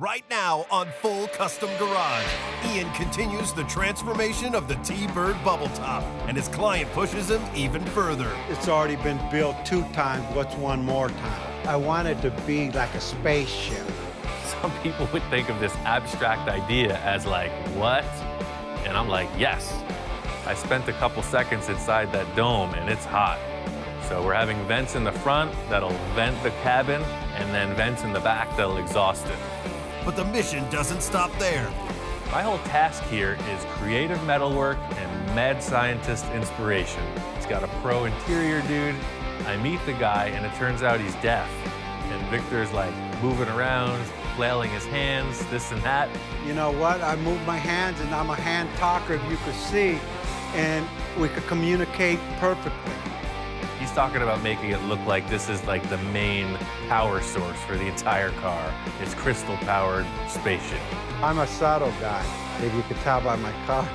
Right now on Full Custom Garage, Ian continues the transformation of the T-Bird bubble top, and his client pushes him even further. It's already been built 2 times. What's one more time? I want it to be like a spaceship. Some people would think of this abstract idea as like, what? And I'm like, yes. I spent a couple seconds inside that dome and it's hot. So we're having vents in the front that'll vent the cabin and then vents in the back that'll exhaust it. But the mission doesn't stop there. My whole task here is creative metalwork and mad scientist inspiration. He's got a pro interior dude. I meet the guy and it turns out he's deaf. And Victor's like moving around, flailing his hands, this and that. You know what? I move my hands and I'm a hand talker, if you could see, and we could communicate perfectly. He's talking about making it look like this is like the main power source for the entire car. It's crystal-powered spaceship. I'm a subtle guy, if you could tell by my car.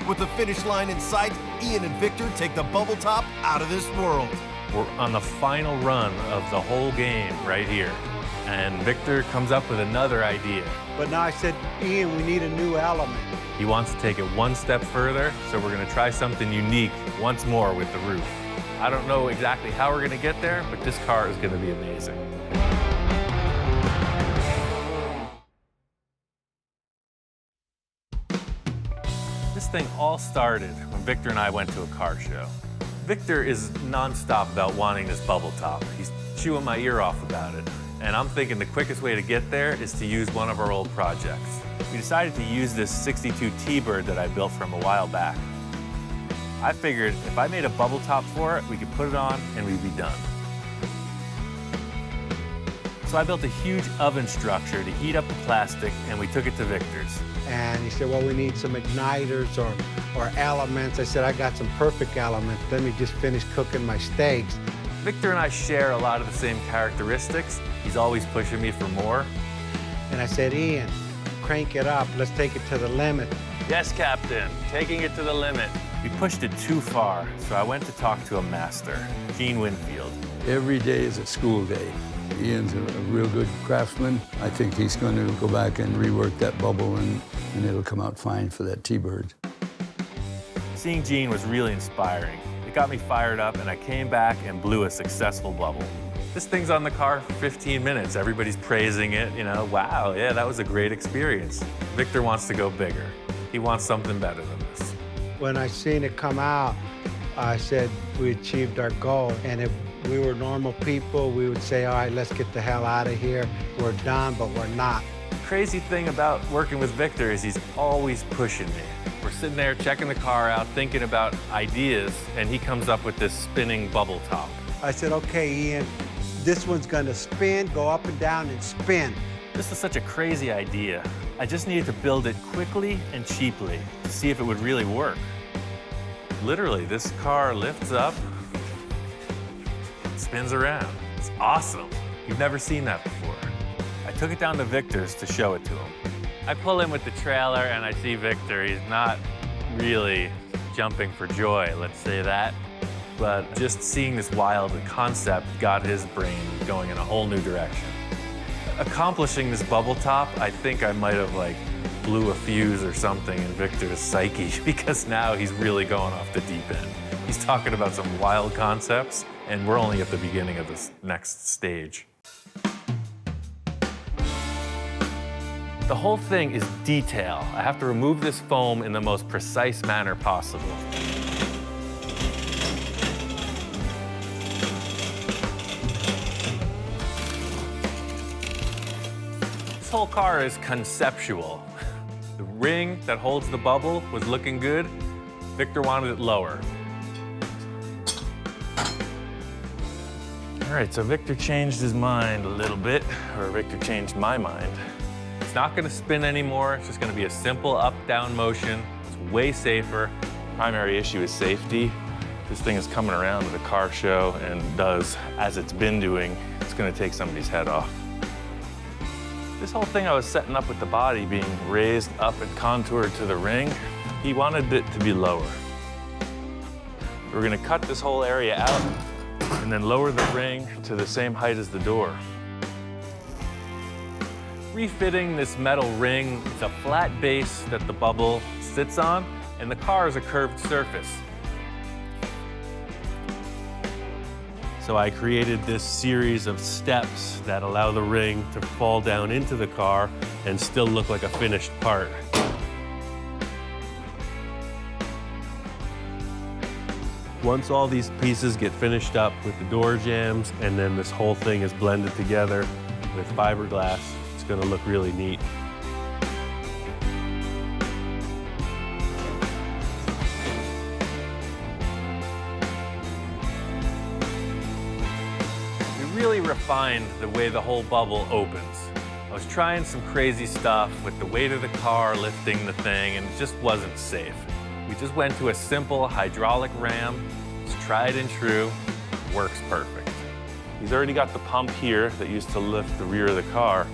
With the finish line in sight, Ian and Victor take the bubble top out of this world. We're on the final run of the whole game right here. And Victor comes up with another idea. But now I said, Ian, we need a new element. He wants to take it one step further, so we're gonna try something unique once more with the roof. I don't know exactly how we're gonna get there, but this car is gonna be amazing. This thing all started when Victor and I went to a car show. Victor is nonstop about wanting this bubble top. He's chewing my ear off about it. And I'm thinking the quickest way to get there is to use one of our old projects. We decided to use this 62 T-Bird that I built from a while back. I figured if I made a bubble top for it, we could put it on and we'd be done. So I built a huge oven structure to heat up the plastic and we took it to Victor's. And he said, well, we need some igniters or elements. I said, I got some perfect elements. Let me just finish cooking my steaks. Victor and I share a lot of the same characteristics. He's always pushing me for more. And I said, Ian, crank it up. Let's take it to the limit. Yes, Captain, taking it to the limit. We pushed it too far, so I went to talk to a master, Gene Winfield. Every day is a school day. Ian's a real good craftsman. I think he's going to go back and rework that bubble and it'll come out fine for that T-Bird. Seeing Gene was really inspiring. It got me fired up and I came back and blew a successful bubble. This thing's on the car for 15 minutes. Everybody's praising it, you know, wow, yeah, that was a great experience. Victor wants to go bigger. He wants something better than this. When I seen it come out, I said we achieved our goal. And if we were normal people, we would say, all right, let's get the hell out of here. We're done, but we're not. The crazy thing about working with Victor is he's always pushing me. We're sitting there checking the car out, thinking about ideas, and he comes up with this spinning bubble top. I said, okay, Ian, this one's gonna spin, go up and down and spin. This is such a crazy idea. I just needed to build it quickly and cheaply to see if it would really work. Literally, this car lifts up, spins around. It's awesome. You've never seen that before. I took it down to Victor's to show it to him. I pull in with the trailer and I see Victor. He's not really jumping for joy, let's say that. But just seeing this wild concept got his brain going in a whole new direction. Accomplishing this bubble top, I think I might have like blew a fuse or something in Victor's psyche because now he's really going off the deep end. He's talking about some wild concepts and we're only at the beginning of this next stage. The whole thing is detail. I have to remove this foam in the most precise manner possible. This whole car is conceptual. The ring that holds the bubble was looking good. Victor wanted it lower. All right, so Victor changed his mind a little bit, or Victor changed my mind. It's not gonna spin anymore. It's just gonna be a simple up-down motion. It's way safer. Primary issue is safety. This thing is coming around to the car show and does as it's been doing. It's gonna take somebody's head off. This whole thing I was setting up with the body being raised up and contoured to the ring, he wanted it to be lower. We're gonna cut this whole area out and then lower the ring to the same height as the door. Refitting this metal ring, it's a flat base that the bubble sits on, and the car is a curved surface. So I created this series of steps that allow the ring to fall down into the car and still look like a finished part. Once all these pieces get finished up with the door jambs, and then this whole thing is blended together with fiberglass, it's gonna look really neat. We really refined the way the whole bubble opens. I was trying some crazy stuff with the weight of the car lifting the thing, and it just wasn't safe. We just went to a simple hydraulic ram. It's tried and true, works perfect. He's already got the pump here that used to lift the rear of the car.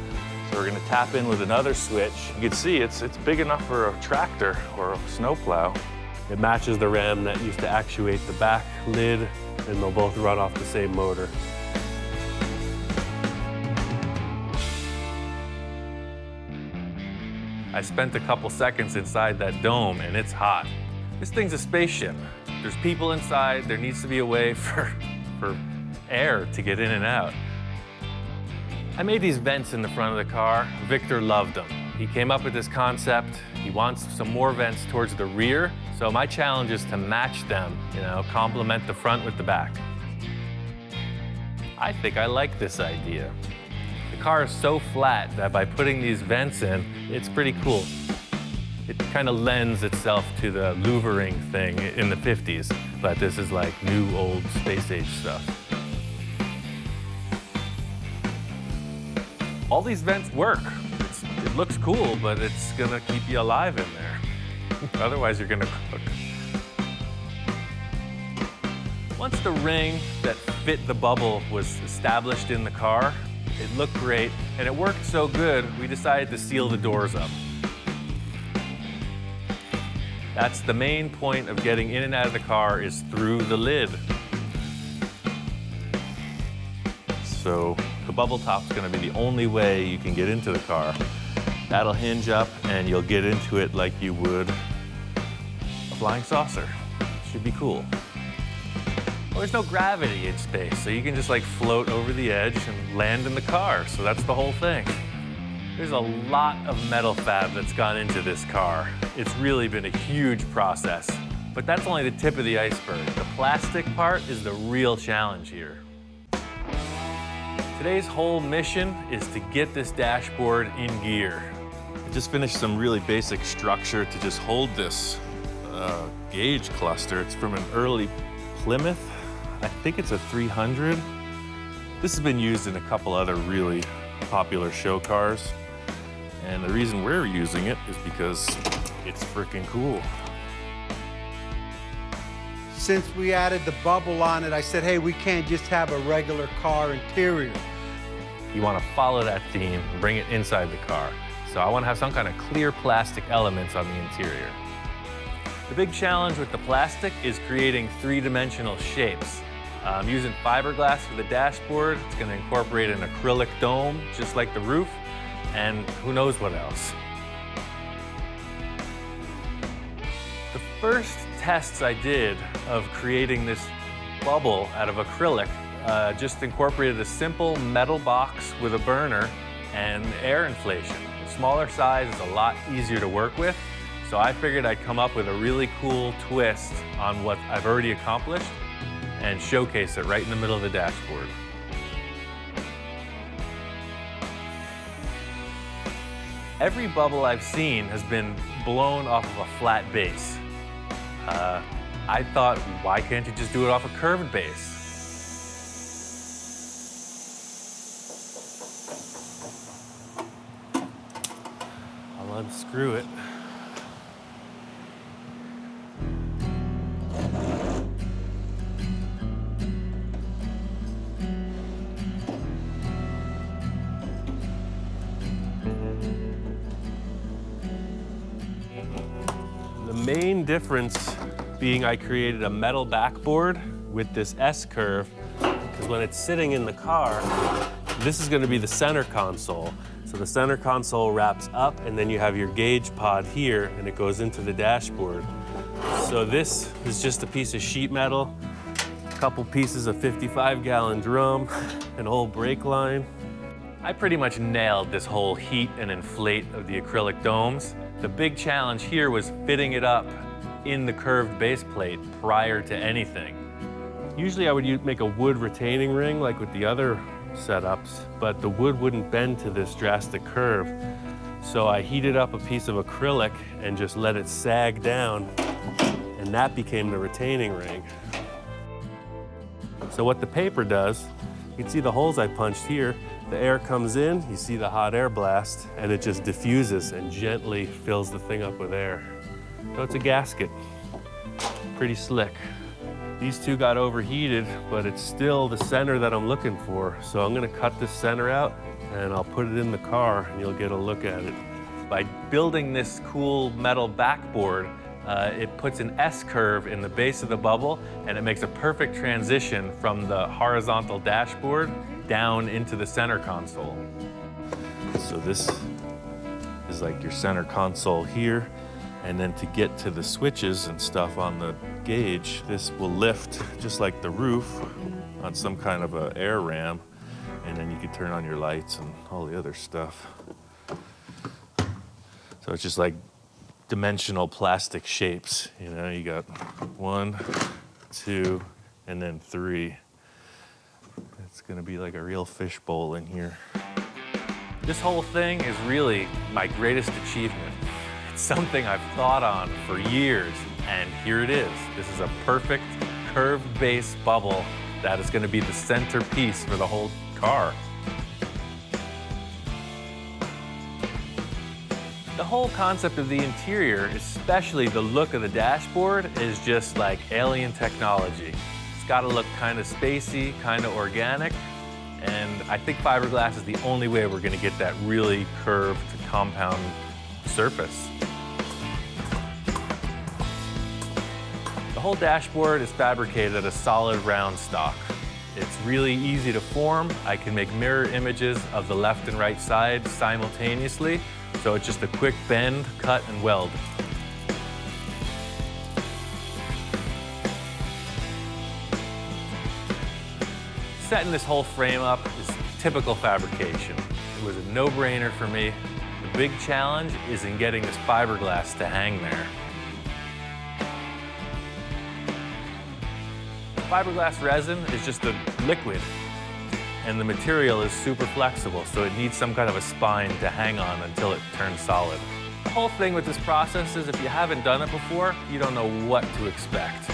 So we're gonna tap in with another switch. You can see it's big enough for a tractor or a snowplow. It matches the ram that used to actuate the back lid, and they'll both run off the same motor. I spent a couple seconds inside that dome, and it's hot. This thing's a spaceship. There's people inside. There needs to be a way for air to get in and out. I made these vents in the front of the car. Victor loved them. He came up with this concept. He wants some more vents towards the rear. So my challenge is to match them, complement the front with the back. I think I like this idea. The car is so flat that by putting these vents in, it's pretty cool. It kind of lends itself to the louvering thing in the 50s, but this is like new, old, space-age stuff. All these vents work. It looks cool, but it's gonna keep you alive in there. Otherwise, you're gonna cook. Once the ring that fit the bubble was established in the car, it looked great, and it worked so good, we decided to seal the doors up. That's the main point of getting in and out of the car, is through the lid. So the bubble top's gonna be the only way you can get into the car. That'll hinge up, and you'll get into it like you would a flying saucer. Should be cool. Well, there's no gravity in space, so you can just float over the edge and land in the car. So that's the whole thing. There's a lot of metal fab that's gone into this car. It's really been a huge process, but that's only the tip of the iceberg. The plastic part is the real challenge here. Today's whole mission is to get this dashboard in gear. I just finished some really basic structure to just hold this gauge cluster. It's from an early Plymouth. I think it's a 300. This has been used in a couple other really popular show cars. And the reason we're using it is because it's freaking cool. Since we added the bubble on it, I said, hey, we can't just have a regular car interior. You want to follow that theme and bring it inside the car. So I want to have some kind of clear plastic elements on the interior. The big challenge with the plastic is creating three-dimensional shapes. I'm using fiberglass for the dashboard. It's going to incorporate an acrylic dome, just like the roof, and who knows what else. The first tests I did of creating this bubble out of acrylic just incorporated a simple metal box with a burner and air inflation. The smaller size is a lot easier to work with, so I figured I'd come up with a really cool twist on what I've already accomplished and showcase it right in the middle of the dashboard. Every bubble I've seen has been blown off of a flat base. I thought, why can't you just do it off a curved base? I'll unscrew it. The main difference being I created a metal backboard with this S-curve, because when it's sitting in the car, this is going to be the center console. So the center console wraps up, and then you have your gauge pod here, and it goes into the dashboard. So this is just a piece of sheet metal, a couple pieces of 55-gallon drum, an old brake line. I pretty much nailed this whole heat and inflate of the acrylic domes. The big challenge here was fitting it up in the curved base plate prior to anything. Usually I would make a wood retaining ring like with the other setups, but the wood wouldn't bend to this drastic curve. So I heated up a piece of acrylic and just let it sag down, and that became the retaining ring. So what the paper does, you can see the holes I punched here. The air comes in, you see the hot air blast, and it just diffuses and gently fills the thing up with air. So it's a gasket, pretty slick. These two got overheated, but it's still the center that I'm looking for. So I'm gonna cut this center out and I'll put it in the car and you'll get a look at it. By building this cool metal backboard, it puts an S-curve in the base of the bubble, and it makes a perfect transition from the horizontal dashboard down into the center console. So this is like your center console here, and then to get to the switches and stuff on the gauge, this will lift just like the roof on some kind of a air ram, and then you can turn on your lights and all the other stuff. So it's just like dimensional plastic shapes. You know, you got 1, 2, and then 3. It's gonna be like a real fishbowl in here. This whole thing is really my greatest achievement. It's something I've thought on for years, and here it is. This is a perfect curved base bubble that is gonna be the centerpiece for the whole car. The whole concept of the interior, especially the look of the dashboard, is just like alien technology. It's got to look kind of spacey, kind of organic, and I think fiberglass is the only way we're going to get that really curved compound surface. The whole dashboard is fabricated at a solid round stock. It's really easy to form. I can make mirror images of the left and right side simultaneously. So it's just a quick bend, cut, and weld. Setting this whole frame up is typical fabrication. It was a no-brainer for me. The big challenge is in getting this fiberglass to hang there. Fiberglass resin is just a liquid, and the material is super flexible, so it needs some kind of a spine to hang on until it turns solid. The whole thing with this process is if you haven't done it before, you don't know what to expect.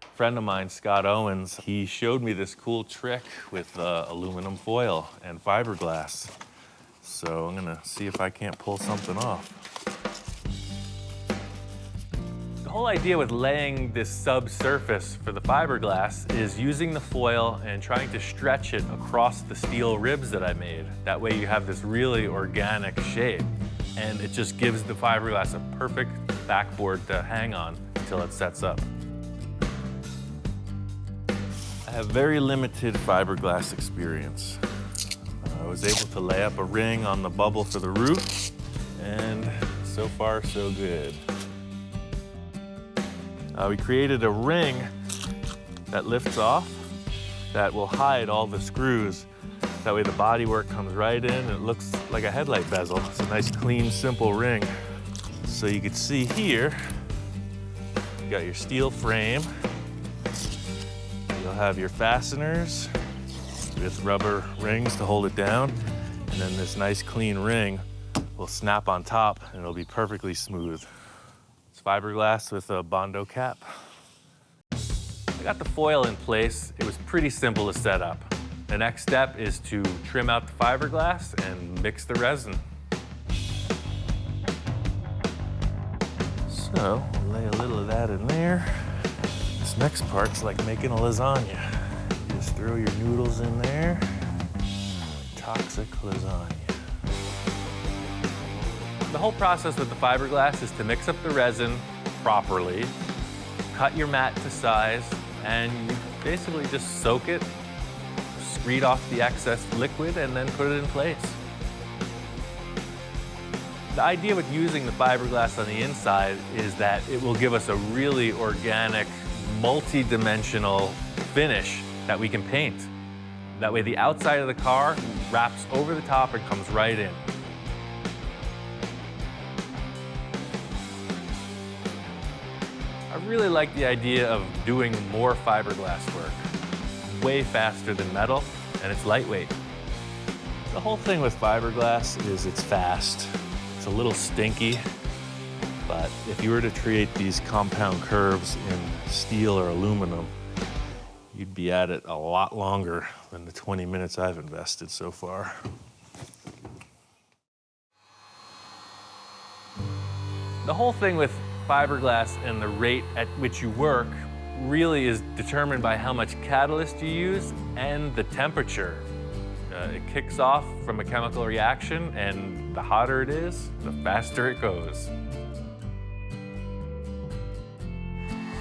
A friend of mine, Scott Owens, he showed me this cool trick with aluminum foil and fiberglass. So I'm gonna see if I can't pull something off. The whole idea with laying this subsurface for the fiberglass is using the foil and trying to stretch it across the steel ribs that I made. That way you have this really organic shape, and it just gives the fiberglass a perfect backboard to hang on until it sets up. I have very limited fiberglass experience. I was able to lay up a ring on the bubble for the roof, and so far so good. We created a ring that lifts off that will hide all the screws. That way the bodywork comes right in and it looks like a headlight bezel. It's a nice, clean, simple ring. So you can see here, you got your steel frame. You'll have your fasteners with rubber rings to hold it down. And then this nice, clean ring will snap on top and it'll be perfectly smooth. Fiberglass with a Bondo cap. I got the foil in place. It was pretty simple to set up. The next step is to trim out the fiberglass and mix the resin. So, we'll lay a little of that in there. This next part's like making a lasagna. You just throw your noodles in there. Toxic lasagna. The whole process with the fiberglass is to mix up the resin properly, cut your mat to size, and you basically just soak it, excrete off the excess liquid and then put it in place. The idea with using the fiberglass on the inside is that it will give us a really organic, multi-dimensional finish that we can paint. That way the outside of the car wraps over the top and comes right in. I really like the idea of doing more fiberglass work. Way faster than metal, and it's lightweight. The whole thing with fiberglass is it's fast. It's a little stinky, but if you were to create these compound curves in steel or aluminum, you'd be at it a lot longer than the 20 minutes I've invested so far. The whole thing with fiberglass and the rate at which you work really is determined by how much catalyst you use and the temperature. It kicks off from a chemical reaction, and the hotter it is, the faster it goes.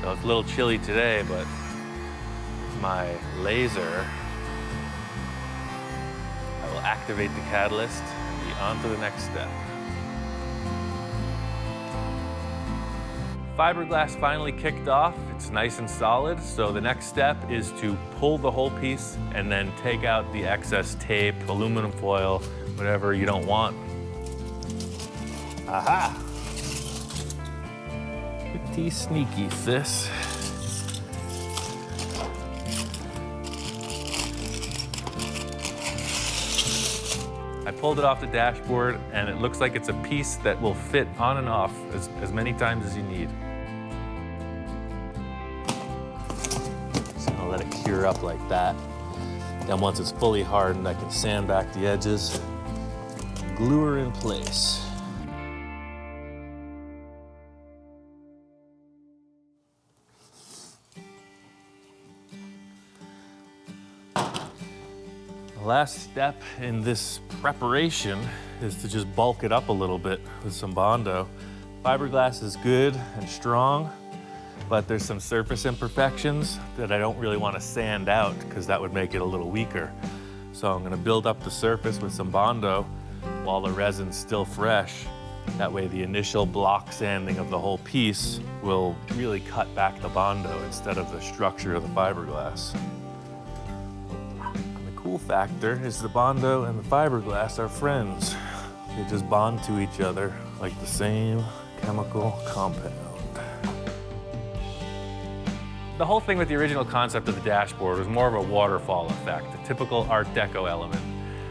So it's a little chilly today, but with my laser, I will activate the catalyst and be on to the next step. Fiberglass finally kicked off. It's nice and solid, so the next step is to pull the whole piece and then take out the excess tape, aluminum foil, whatever you don't want. Aha! Pretty sneaky, sis. I pulled it off the dashboard, and it looks like it's a piece that will fit on and off as many times as you need. Let it cure up like that. Then once it's fully hardened, I can sand back the edges, glue her in place. The last step in this preparation is to just bulk it up a little bit with some Bondo. Fiberglass is good and strong, but there's some surface imperfections that I don't really want to sand out because that would make it a little weaker. So I'm going to build up the surface with some Bondo while the resin's still fresh. That way the initial block sanding of the whole piece will really cut back the Bondo instead of the structure of the fiberglass. And the cool factor is the Bondo and the fiberglass are friends. They just bond to each other like the same chemical compound. The whole thing with the original concept of the dashboard was more of a waterfall effect, a typical Art Deco element.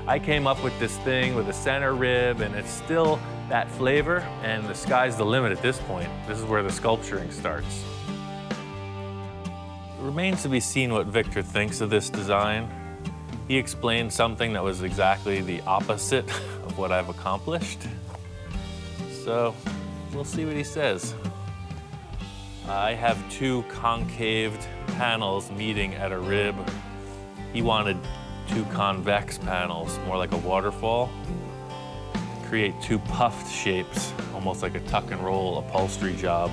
I came up with this thing with a center rib, and it's still that flavor, and the sky's the limit at this point. This is where the sculpturing starts. It remains to be seen what Victor thinks of this design. He explained something that was exactly the opposite of what I've accomplished. So we'll see what he says. I have two concaved panels meeting at a rib. He wanted two convex panels, more like a waterfall. Create two puffed shapes, almost like a tuck and roll upholstery job.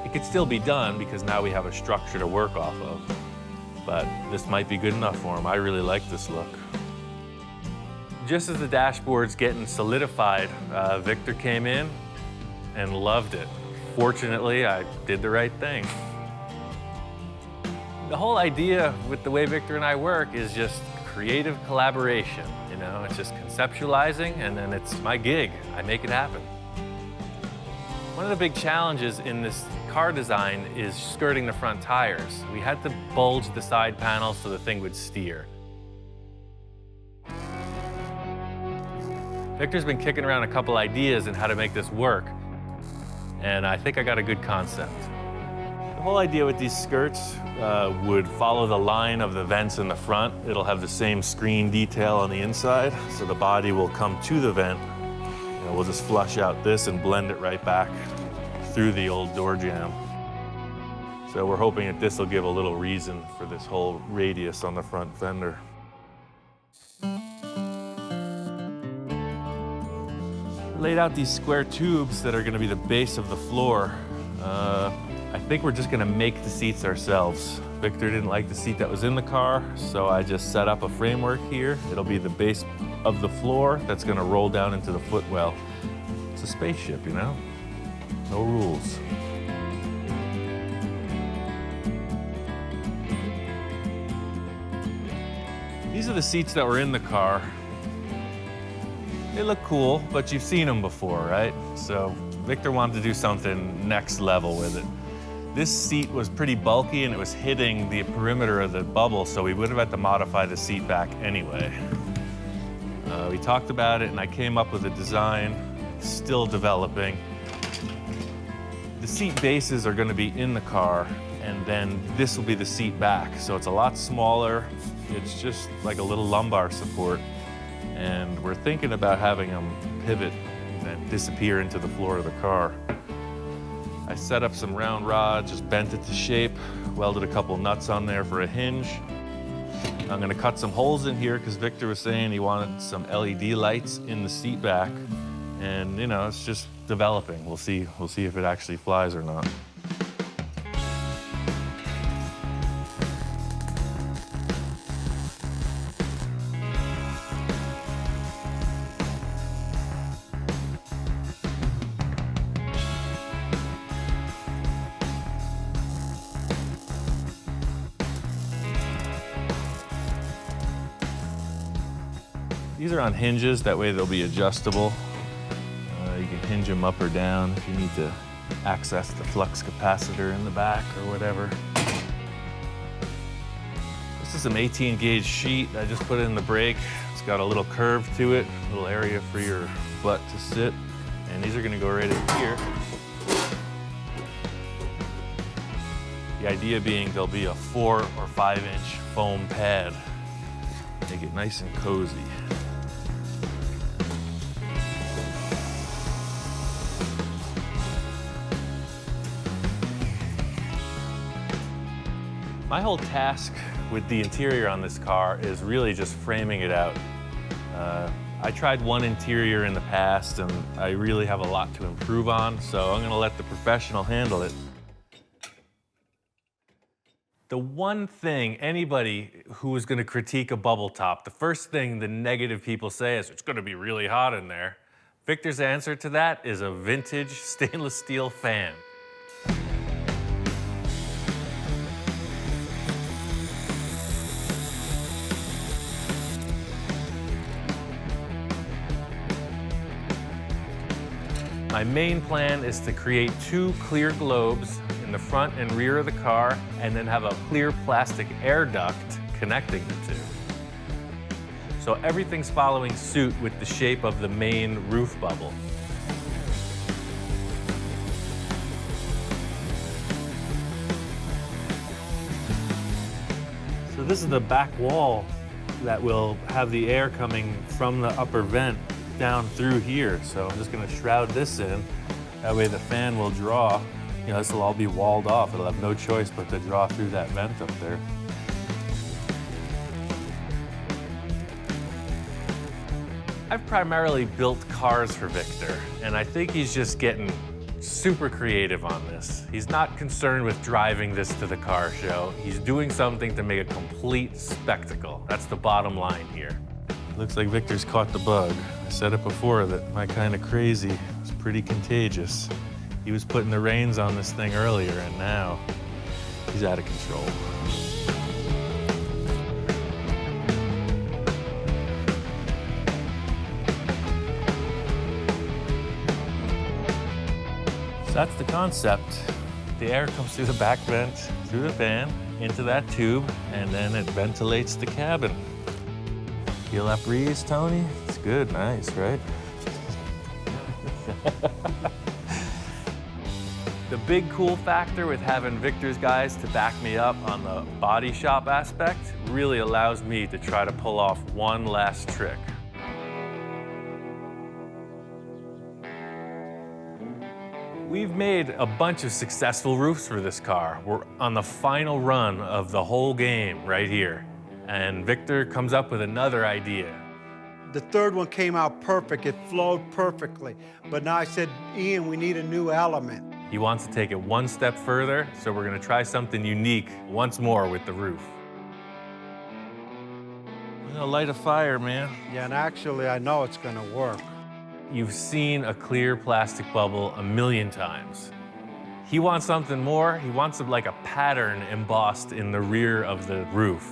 It could still be done because now we have a structure to work off of. But this might be good enough for him. I really like this look. Just as the dashboard's getting solidified, Victor came in and loved it. Fortunately, I did the right thing. The whole idea with the way Victor and I work is just creative collaboration. You know, it's just conceptualizing, and then it's my gig. I make it happen. One of the big challenges in this car design is skirting the front tires. We had to bulge the side panels so the thing would steer. Victor's been kicking around a couple ideas on how to make this work, and I think I got a good concept. The whole idea with these skirts would follow the line of the vents in the front. It'll have the same screen detail on the inside, so the body will come to the vent. You know, we'll just flush out this and blend it right back through the old door jamb. So we're hoping that this will give a little reason for this whole radius on the front fender. Laid out these square tubes that are going to be the base of the floor. I think we're just going to make the seats ourselves. Victor didn't like the seat that was in the car, so I just set up a framework here. It'll be the base of the floor that's gonna roll down into the footwell. It's a spaceship, you know? No rules. These are the seats that were in the car. They look cool, but you've seen them before, right? So Victor wanted to do something next level with it. This seat was pretty bulky and it was hitting the perimeter of the bubble, so we would have had to modify the seat back anyway. We talked about it and I came up with a design, still developing. The seat bases are gonna be in the car, and then this will be the seat back. So it's a lot smaller. It's just like a little lumbar support. And we're thinking about having them pivot and disappear into the floor of the car. I set up some round rods, just bent it to shape, welded a couple nuts on there for a hinge. I'm gonna cut some holes in here because Victor was saying he wanted some LED lights in the seat back. And you know, it's just developing. We'll see if it actually flies or not. These are on hinges, that way they'll be adjustable. You can hinge them up or down if you need to access the flux capacitor in the back or whatever. This is some 18 gauge sheet. I just put it in the brake. It's got a little curve to it, a little area for your butt to sit. And these are gonna go right in here. The idea being there'll be a 4 or 5 inch foam pad. Make it nice and cozy. My whole task with the interior on this car is really just framing it out. I tried one interior in the past and I really have a lot to improve on, so I'm gonna let the professional handle it. The one thing anybody who is gonna critique a bubble top, the first thing the negative people say is, it's gonna be really hot in there. Victor's answer to that is a vintage stainless steel fan. My main plan is to create 2 clear globes in the front and rear of the car, and then have a clear plastic air duct connecting the 2. So everything's following suit with the shape of the main roof bubble. So this is the back wall that will have the air coming from the upper vent down through here. So I'm just gonna shroud this in. That way the fan will draw. You know, this will all be walled off. It'll have no choice but to draw through that vent up there. I've primarily built cars for Victor, and I think he's just getting super creative on this. He's not concerned with driving this to the car show. He's doing something to make a complete spectacle. That's the bottom line here. Looks like Victor's caught the bug. I said it before that my kind of crazy is pretty contagious. He was putting the reins on this thing earlier, and now he's out of control. So that's the concept. The air comes through the back vent, through the fan, into that tube, and then it ventilates the cabin. Feel that breeze, Tony? It's good, nice, right? The big cool factor with having Victor's guys to back me up on the body shop aspect really allows me to try to pull off one last trick. We've made a bunch of successful roofs for this car. We're on the final run of the whole game right here. And Victor comes up with another idea. The third one came out perfect. It flowed perfectly. But now I said, Ian, we need a new element. He wants to take it one step further, so we're gonna try something unique once more with the roof. I'm gonna light a fire, man. Yeah, and actually, I know it's gonna work. You've seen a clear plastic bubble a million times. He wants something more. He wants like a pattern embossed in the rear of the roof.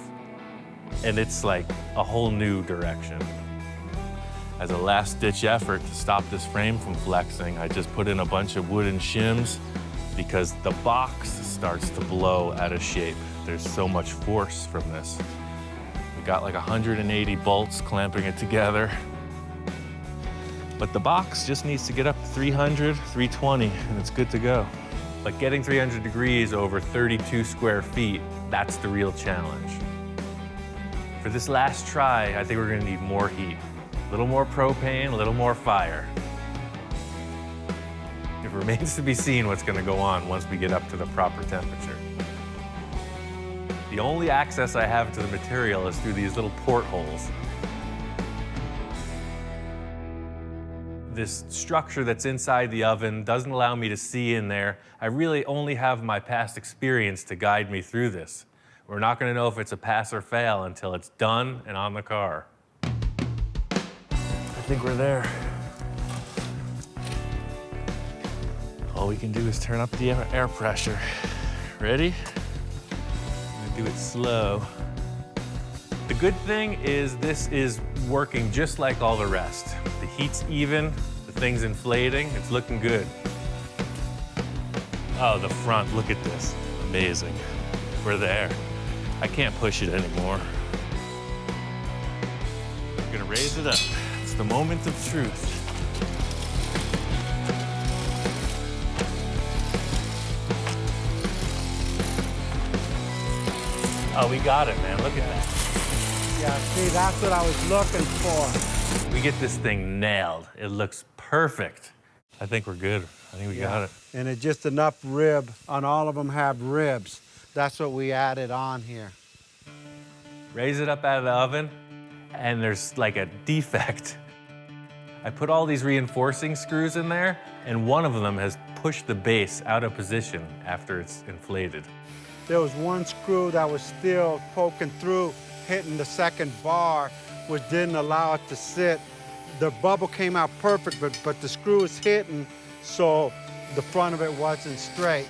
And it's like a whole new direction. As a last-ditch effort to stop this frame from flexing, I just put in a bunch of wooden shims because the box starts to blow out of shape. There's so much force from this. We got like 180 bolts clamping it together. But the box just needs to get up to 300, 320, and it's good to go. But getting 300 degrees over 32 square feet, that's the real challenge. For this last try, I think we're gonna need more heat. A little more propane, a little more fire. It remains to be seen what's gonna go on once we get up to the proper temperature. The only access I have to the material is through these little portholes. This structure that's inside the oven doesn't allow me to see in there. I really only have my past experience to guide me through this. We're not gonna know if it's a pass or fail until it's done and on the car. I think we're there. All we can do is turn up the air pressure. Ready? I'm gonna do it slow. The good thing is this is working just like all the rest. The heat's even, the thing's inflating, it's looking good. Oh, the front, look at this. Amazing. We're there. I can't push it anymore. I'm gonna raise it up. It's the moment of truth. Oh, we got it, man. Look at that. Yeah, see, that's what I was looking for. We get this thing nailed. It looks perfect. I think we're good. I think we got it. And it's just enough rib. On all of them have ribs. That's what we added on here. Raise it up out of the oven, and there's like a defect. I put all these reinforcing screws in there, and one of them has pushed the base out of position after it's inflated. There was one screw that was still poking through, hitting the second bar, which didn't allow it to sit. The bubble came out perfect, but the screw was hitting, so the front of it wasn't straight.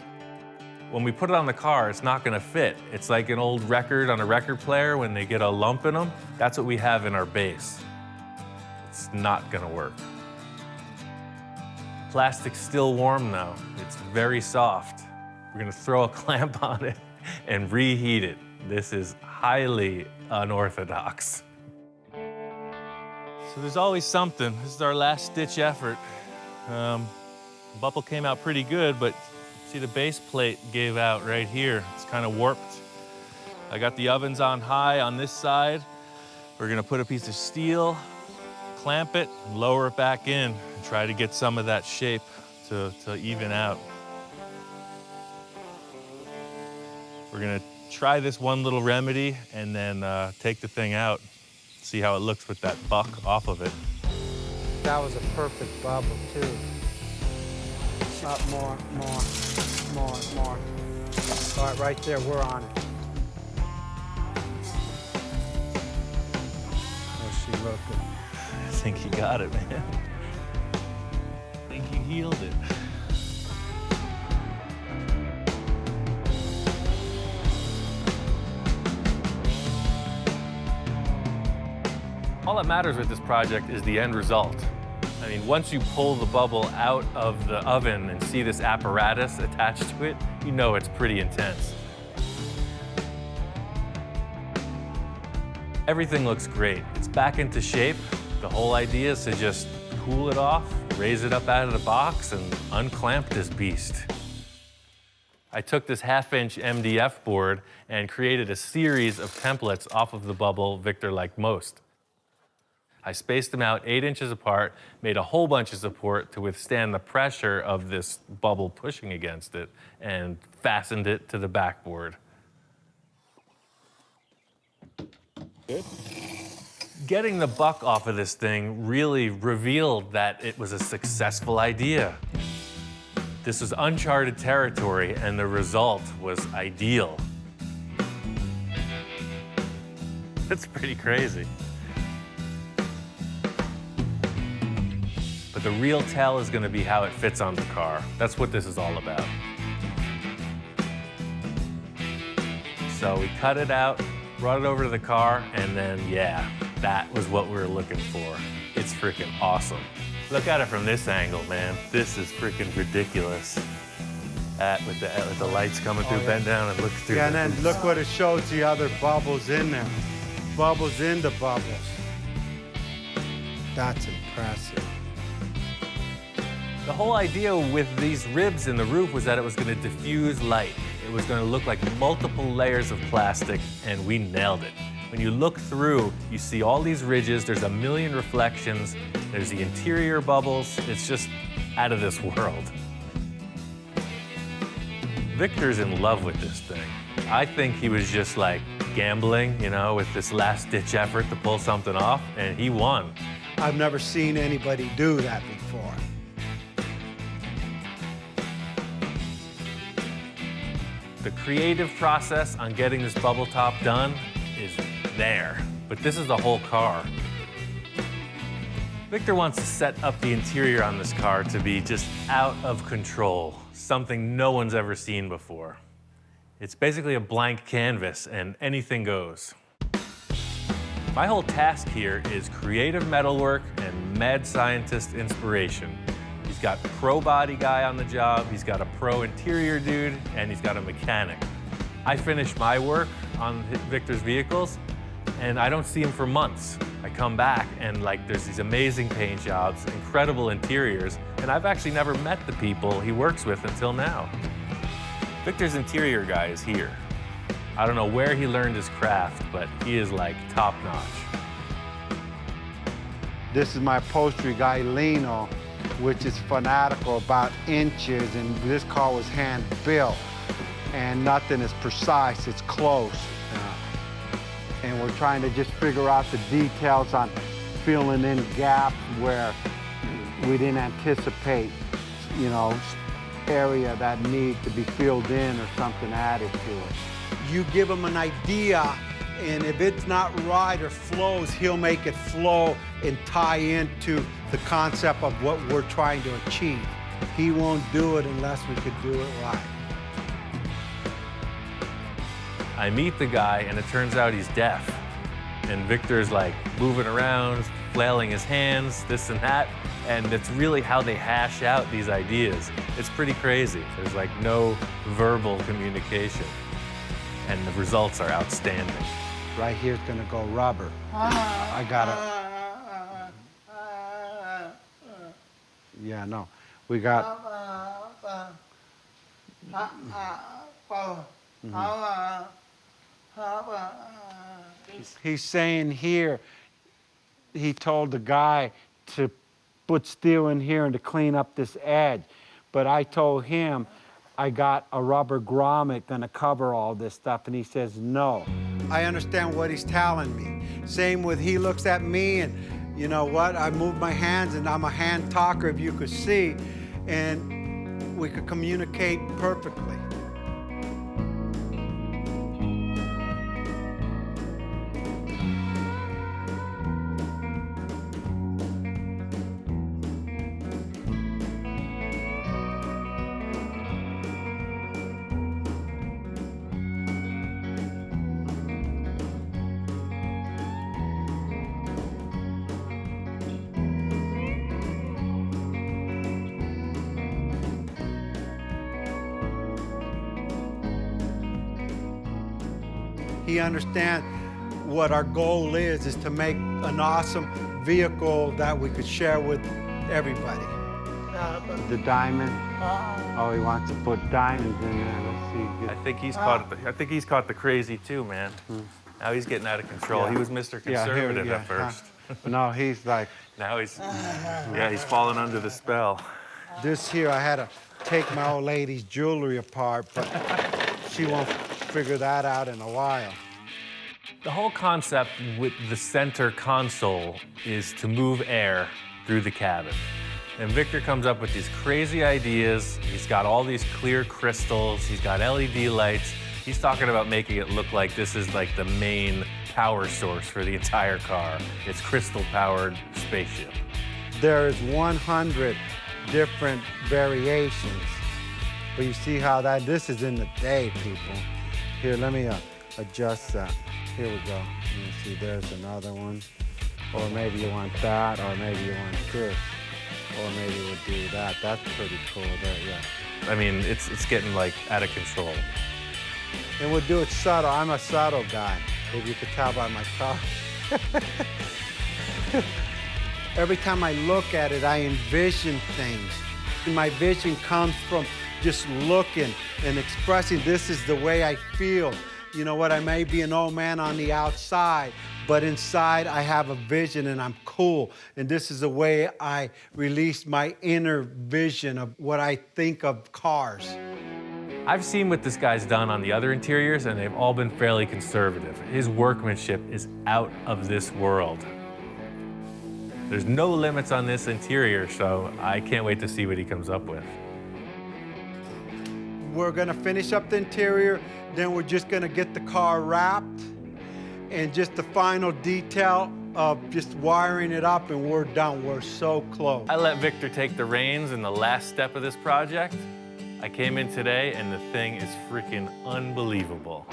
When we put it on the car, it's not gonna fit. It's like an old record on a record player when they get a lump in them. That's what we have in our base. It's not gonna work. Plastic's still warm though. It's very soft. We're gonna throw a clamp on it and reheat it. This is highly unorthodox. So there's always something. This is our last ditch effort. The bubble came out pretty good, but see the base plate gave out right here. It's kind of warped. I got the ovens on high on this side. We're gonna put a piece of steel, clamp it, and lower it back in, and try to get some of that shape to even out. We're gonna try this one little remedy and then take the thing out, see how it looks with that buck off of it. That was a perfect bubble too. Up more. All right, right there, we're on it. How's she looking? I think you got it, man. I think you healed it. All that matters with this project is the end result. I mean, once you pull the bubble out of the oven and see this apparatus attached to it, you know it's pretty intense. Everything looks great. It's back into shape. The whole idea is to just cool it off, raise it up out of the box, and unclamp this beast. I took this 1/2-inch MDF board and created a series of templates off of the bubble Victor liked most. I spaced them out 8 inches apart, made a whole bunch of support to withstand the pressure of this bubble pushing against it, and fastened it to the backboard. Good. Getting the buck off of this thing really revealed that it was a successful idea. This was uncharted territory, and the result was ideal. That's pretty crazy. But the real tell is going to be how it fits on the car. That's what this is all about. So we cut it out, brought it over to the car, and then, yeah, that was what we were looking for. It's freaking awesome. Look at it from this angle, man. This is freaking ridiculous. That with the lights coming through, bend down and look through. Yeah, and then look what it shows, the other bubbles in there. Bubbles in the bubbles. That's impressive. The whole idea with these ribs in the roof was that it was going to diffuse light. It was going to look like multiple layers of plastic, and we nailed it. When you look through, you see all these ridges, there's a million reflections, there's the interior bubbles, it's just out of this world. Victor's in love with this thing. I think he was just like gambling, you know, with this last-ditch effort to pull something off, and he won. I've never seen anybody do that before. The creative process on getting this bubble top done is there, but this is the whole car. Victor wants to set up the interior on this car to be just out of control, something no one's ever seen before. It's basically a blank canvas and anything goes. My whole task here is creative metalwork and mad scientist inspiration. He's got pro body guy on the job, he's got a pro interior dude, and he's got a mechanic. I finish my work on Victor's vehicles, and I don't see him for months. I come back and like there's these amazing paint jobs, incredible interiors, and I've actually never met the people he works with until now. Victor's interior guy is here. I don't know where he learned his craft, but he is like top notch. This is my upholstery guy, Lino, which is fanatical about inches, and this car was hand built, and nothing is precise, it's close. And we're trying to just figure out the details on filling in gaps where we didn't anticipate, you know, area that need to be filled in or something added to it. You give him an idea, and if it's not right or flows, he'll make it flow and tie into the concept of what we're trying to achieve. He won't do it unless we could do it right. I meet the guy, and it turns out he's deaf. And Victor's like moving around, flailing his hands, this and that. And it's really how they hash out these ideas. It's pretty crazy. There's like no verbal communication. And the results are outstanding. Right here is gonna go rubber. I gotta. Yeah, no. We got. He's saying here, he told the guy to put steel in here and to clean up this edge. But I told him I got a rubber grommet gonna cover all this stuff, and he says no. I understand what he's telling me. Same with he looks at me, and you know what? I move my hands, and I'm a hand talker, if you could see, and we could communicate perfectly. He understands what our goal is to make an awesome vehicle that we could share with everybody. The diamond. Oh, he wants to put diamonds in there. Let's see. I think he's caught the crazy too, man. Now he's getting out of control. Yeah. He was Mr. Conservative at first. No, he's like. Now he's fallen under the spell. This here, I had to take my old lady's jewelry apart, but she won't figure that out in a while. The whole concept with the center console is to move air through the cabin. And Victor comes up with these crazy ideas. He's got all these clear crystals. He's got LED lights. He's talking about making it look like this is like the main power source for the entire car. It's crystal-powered spaceship. There's 100 different variations. But you see how this is in the day, people. Here, let me adjust that. Here we go. You see, there's another one. Or maybe you want that, or maybe you want this. Or maybe we'll do that. That's pretty cool there, yeah. I mean, it's getting like out of control. And we'll do it subtle. I'm a subtle guy, if you could tell by my car. Every time I look at it, I envision things. And my vision comes from just looking and expressing, this is the way I feel. You know what, I may be an old man on the outside, but inside I have a vision and I'm cool. And this is the way I release my inner vision of what I think of cars. I've seen what this guy's done on the other interiors, and they've all been fairly conservative. His workmanship is out of this world. There's no limits on this interior, so I can't wait to see what he comes up with. We're gonna finish up the interior, then we're just gonna get the car wrapped, and just the final detail of just wiring it up, and we're done. We're so close. I let Victor take the reins in the last step of this project. I came in today, and the thing is freaking unbelievable.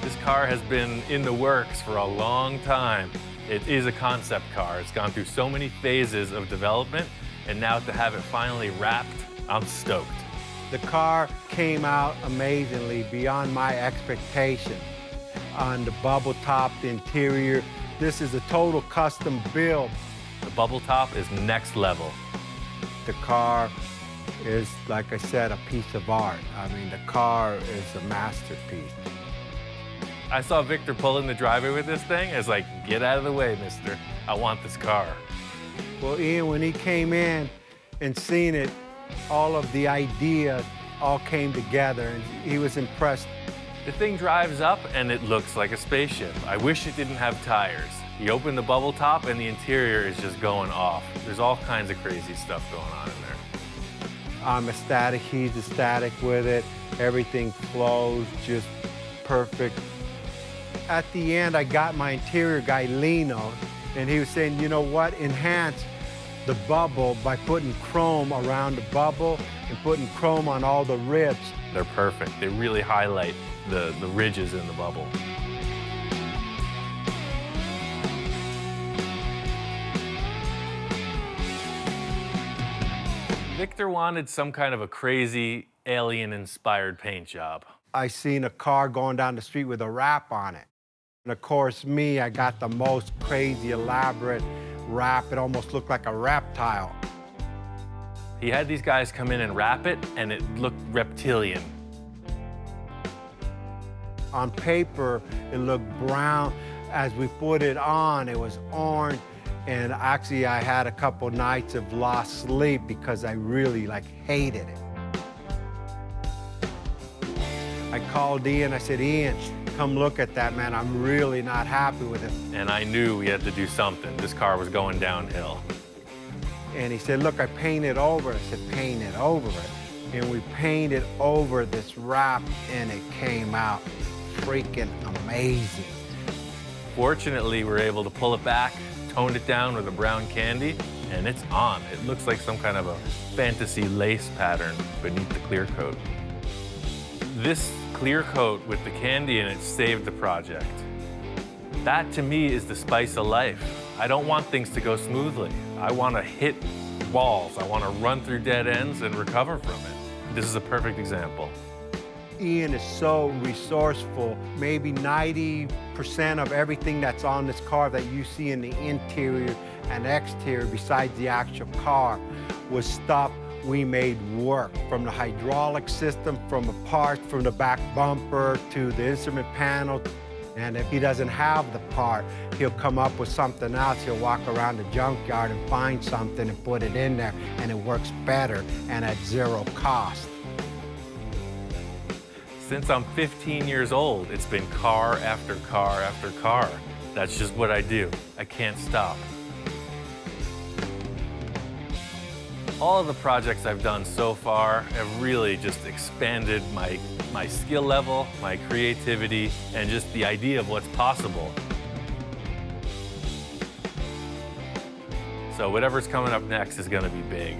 This car has been in the works for a long time. It is a concept car. It's gone through so many phases of development, and now to have it finally wrapped, I'm stoked. The car came out amazingly, beyond my expectation. On the bubble top, the interior, this is a total custom build. The bubble top is next level. The car is, like I said, a piece of art. I mean, the car is a masterpiece. I saw Victor pull in the driveway with this thing. I was like, get out of the way, mister. I want this car. Well, Ian, when he came in and seen it, all of the ideas all came together, and he was impressed. The thing drives up, and it looks like a spaceship. I wish it didn't have tires. You open the bubble top, and the interior is just going off. There's all kinds of crazy stuff going on in there. I'm ecstatic. He's ecstatic with it. Everything flows just perfect. At the end, I got my interior guy, Lino, and he was saying, you know what, enhance the bubble by putting chrome around the bubble and putting chrome on all the ribs. They're perfect. They really highlight the ridges in the bubble. Victor wanted some kind of a crazy alien-inspired paint job. I seen a car going down the street with a wrap on it. And of course, me, I got the most crazy, elaborate wrap. It almost looked like a reptile. He had these guys come in and wrap it, and it looked reptilian. On paper, it looked brown. As we put it on, it was orange. And actually, I had a couple nights of lost sleep because I really hated it. I called Ian, I said, Ian, come look at that, man. I'm really not happy with it. And I knew we had to do something. This car was going downhill. And he said, look, I painted over it. I said, paint it over it. And we painted over this wrap, and it came out freaking amazing. Fortunately, we were able to pull it back, toned it down with a brown candy, and it's on. It looks like some kind of a fantasy lace pattern beneath the clear coat. This clear coat with the candy in it saved the project. That, to me, is the spice of life. I don't want things to go smoothly. I want to hit walls. I want to run through dead ends and recover from it. This is a perfect example. Ian is so resourceful. Maybe 90% of everything that's on this car that you see in the interior and exterior, besides the actual car, was stuff we made work. From the hydraulic system, from the parts, from the back bumper to the instrument panel. And if he doesn't have the part, he'll come up with something else. He'll walk around the junkyard and find something and put it in there, and it works better and at zero cost. Since I'm 15 years old, it's been car after car after car. That's just what I do. I can't stop. All of the projects I've done so far have really just expanded my skill level, my creativity, and just the idea of what's possible. So whatever's coming up next is going to be big.